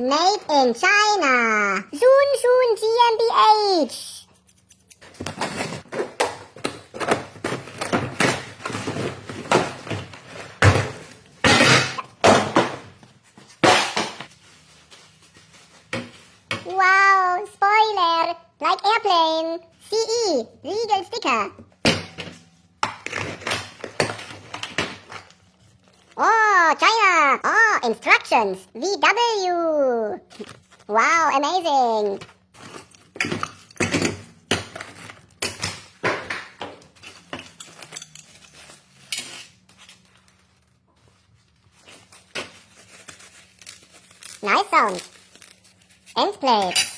Made in China. Soon, soon, GmbH. Wow, spoiler. Like airplane. CE, legal sticker. Oh, China. Oh, instructions. VW. Wow, amazing. Nice sound. End plates.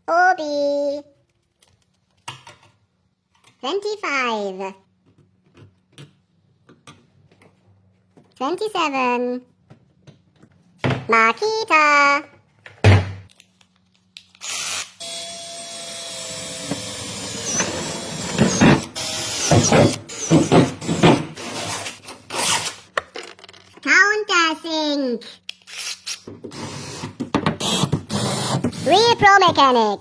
Obi. 25. 27. Makita. Countersink. Real Pro Mechanic.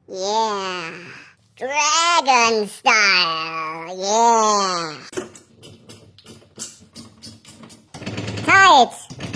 Yeah. Dragon style. Yeah. Tight.